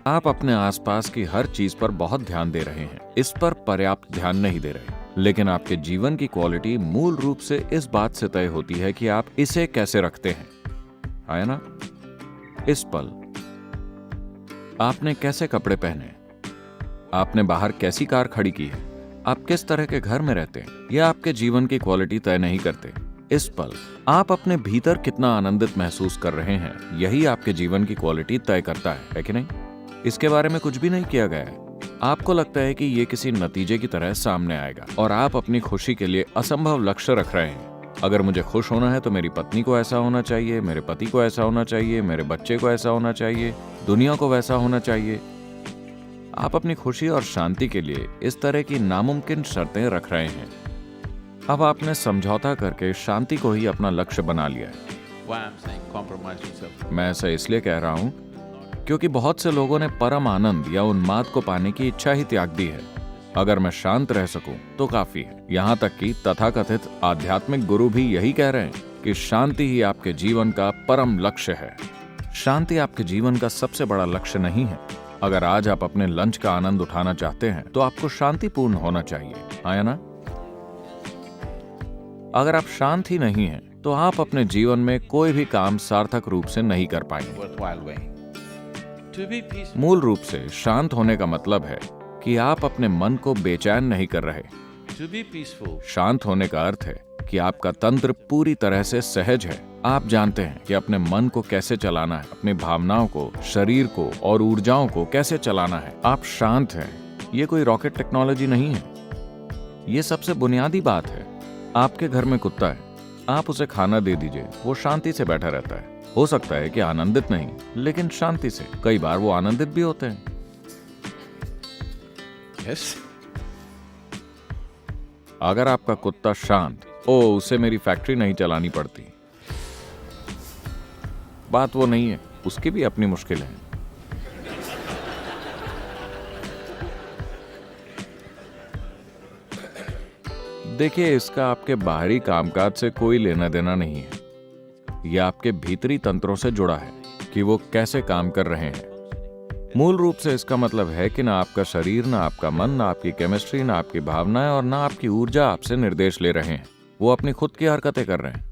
आप अपने आसपास की हर चीज पर बहुत ध्यान दे रहे हैं, इस पर पर्याप्त ध्यान नहीं दे रहे, लेकिन आपके जीवन की क्वालिटी मूल रूप से इस बात से तय होती है कि आप इसे कैसे रखते हैं, है ना? इस पल आपने कैसे कपड़े पहने, आपने बाहर कैसी कार खड़ी की है, आप किस तरह के घर में रहते हैं, यह आपके जीवन की क्वालिटी तय नहीं करते। इस पल आप अपने भीतर कितना आनंदित महसूस कर रहे हैं, यही आपके जीवन की क्वालिटी तय करता है कि नहीं? इसके बारे में कुछ भी नहीं किया गया है। आपको लगता है कि ये किसी नतीजे की तरह सामने आएगा और आप अपनी खुशी के लिए असंभव लक्ष्य रख रहे हैं। अगर मुझे खुश होना है तो मेरी पत्नी को ऐसा होना चाहिए, मेरे पति को ऐसा होना चाहिए, मेरे बच्चे को ऐसा होना चाहिए, दुनिया को वैसा होना चाहिए। आप अपनी खुशी और शांति के लिए इस तरह की नामुमकिन शर्तें रख रहे हैं। अब आपने समझौता करके शांति को ही अपना लक्ष्य बना लिया है। मैं ऐसा इसलिए कह रहा हूं क्योंकि बहुत से लोगों ने परम आनंद या उन्माद को पाने की इच्छा ही त्याग दी है। अगर मैं शांत रह सकूं तो काफी है। यहाँ तक कि तथाकथित आध्यात्मिक गुरु भी यही कह रहे हैं कि शांति ही आपके जीवन का परम लक्ष्य है। शांति आपके जीवन का सबसे बड़ा लक्ष्य नहीं है। अगर आज आप अपने लंच का आनंद उठाना चाहते हैं तो आपको शांतिपूर्ण होना चाहिए, है ना? अगर आप शांत ही नहीं हैं, तो आप अपने जीवन में कोई भी काम सार्थक रूप से नहीं कर पाएंगे। मूल रूप से शांत होने का मतलब है कि आप अपने मन को बेचैन नहीं कर रहे। शांत होने का अर्थ है कि आपका तंत्र पूरी तरह से सहज है। आप जानते हैं कि अपने मन को कैसे चलाना है, अपनी भावनाओं को, शरीर को और ऊर्जाओं को कैसे चलाना है। आप शांत हैं। ये कोई रॉकेट टेक्नोलॉजी नहीं है। ये सबसे बुनियादी बात है। आपके घर में कुत्ता है, आप उसे खाना दे दीजिए, वो शांति से बैठा रहता है। हो सकता है कि आनंदित नहीं, लेकिन शांति से। कई बार वो आनंदित भी होते हैं। yes. अगर आपका कुत्ता शांत, उसे मेरी फैक्ट्री नहीं चलानी पड़ती, बात वो नहीं है। उसकी भी अपनी मुश्किल है। देखिए, इसका आपके बाहरी कामकाज से कोई लेना देना नहीं है। यह आपके भीतरी तंत्रों से जुड़ा है कि वो कैसे काम कर रहे हैं। मूल रूप से इसका मतलब है कि ना आपका शरीर, ना आपका मन, ना आपकी केमिस्ट्री, ना आपकी भावनाएं और ना आपकी ऊर्जा आपसे निर्देश ले रहे हैं। वो अपनी खुद की हरकतें कर रहे हैं।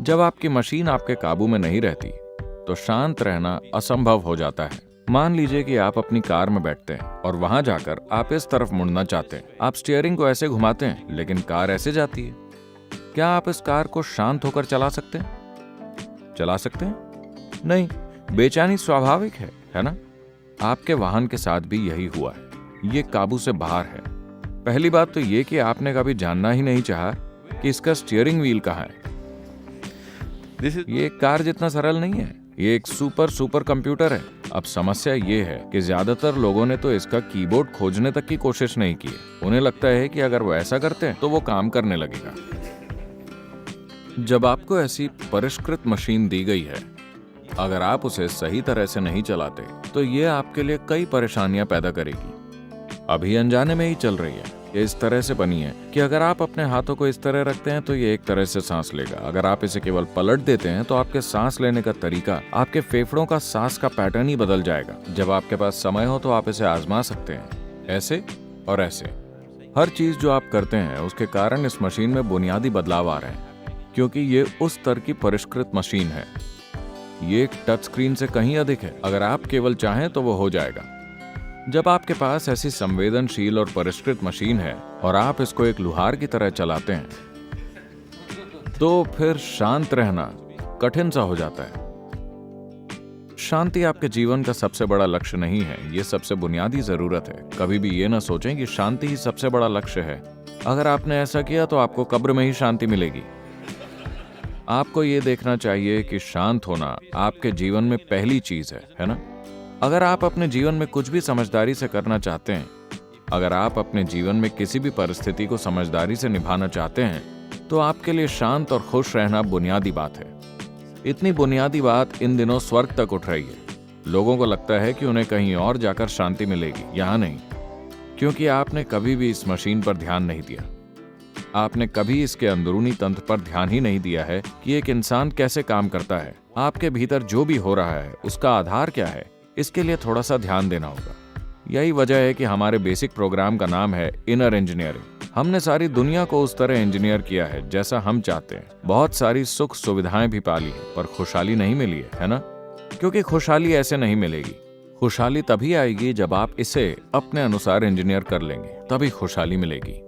जब आपकी मशीन आपके काबू में नहीं रहती तो शांत रहना असंभव हो जाता है। मान लीजिए कि आप अपनी कार में बैठते हैं और वहां जाकर आप इस तरफ मुड़ना चाहते हैं। आप स्टीयरिंग को ऐसे घुमाते हैं, लेकिन कार ऐसे जाती है। क्या आप इस कार को शांत होकर चला सकते हैं? नहीं। बेचैनी स्वाभाविक है ना? आपके वाहन के साथ भी यही हुआ है। ये काबू से बाहर है। पहली बात तो ये कि आपने कभी जानना ही नहीं चाहा कि इसका स्टीयरिंग व्हील कहाँ है। ये कार जितना सरल नहीं है। ये एक सुपर कंप्यूटर है। अब समस्या ये है कि ज्यादातर लोगों ने तो इसका कीबोर्ड खोजने तक की कोशिश नहीं की। उन्हें लगता है कि अगर वो ऐसा करते हैं तो वो काम करने लगेगा। जब आपको ऐसी परिष्कृत मशीन दी गई है, अगर आप उसे सही तरह से नहीं चलाते तो ये आपके लिए कई परेशानियां पैदा करेगी। अभी अनजाने में ही चल रही है। ये इस तरह से बनी है कि अगर आप अपने हाथों को इस तरह रखते हैं तो ये एक तरह से सांस लेगा। अगर आप इसे केवल पलट देते हैं तो आपके सांस लेने का तरीका, आपके फेफड़ों का सांस का पैटर्न ही बदल जाएगा। जब आपके पास समय हो तो आप इसे आजमा सकते हैं, ऐसे और ऐसे। हर चीज जो आप करते हैं उसके कारण इस मशीन में बुनियादी बदलाव आ रहे हैं, क्योंकि ये उस स्तर की परिष्कृत मशीन है। ये एक टच स्क्रीन से कहीं अधिक है। अगर आप केवल चाहें तो वो हो जाएगा। जब आपके पास ऐसी संवेदनशील और परिष्कृत मशीन है और आप इसको एक लुहार की तरह चलाते हैं, तो फिर शांत रहना कठिन सा हो जाता है। शांति आपके जीवन का सबसे बड़ा लक्ष्य नहीं है, ये सबसे बुनियादी जरूरत है। कभी भी ये ना सोचें कि शांति ही सबसे बड़ा लक्ष्य है। अगर आपने ऐसा किया तो आपको कब्र में ही शांति मिलेगी। आपको ये देखना चाहिए कि शांत होना आपके जीवन में पहली चीज है ना? अगर आप अपने जीवन में कुछ भी समझदारी से करना चाहते हैं, अगर आप अपने जीवन में किसी भी परिस्थिति को समझदारी से निभाना चाहते हैं, तो आपके लिए शांत और खुश रहना बुनियादी बात है। इतनी बुनियादी बात इन दिनों स्वर्ग तक उठ रही है। लोगों को लगता है कि उन्हें कहीं और जाकर शांति मिलेगी, यहाँ नहीं, क्योंकि आपने कभी भी इस मशीन पर ध्यान नहीं दिया। आपने कभी इसके अंदरूनी तंत्र पर ध्यान ही नहीं दिया है कि एक इंसान कैसे काम करता है। आपके भीतर जो भी हो रहा है उसका आधार क्या है, इसके लिए थोड़ा सा ध्यान देना होगा। यही वजह है कि हमारे बेसिक प्रोग्राम का नाम है इनर इंजीनियरिंग। हमने सारी दुनिया को उस तरह इंजीनियर किया है जैसा हम चाहते हैं। बहुत सारी सुख सुविधाएं भी पाली है, पर खुशहाली नहीं मिली है ना? क्योंकि खुशहाली ऐसे नहीं मिलेगी। खुशहाली तभी आएगी जब आप इसे अपने अनुसार इंजीनियर कर लेंगे, तभी खुशहाली मिलेगी।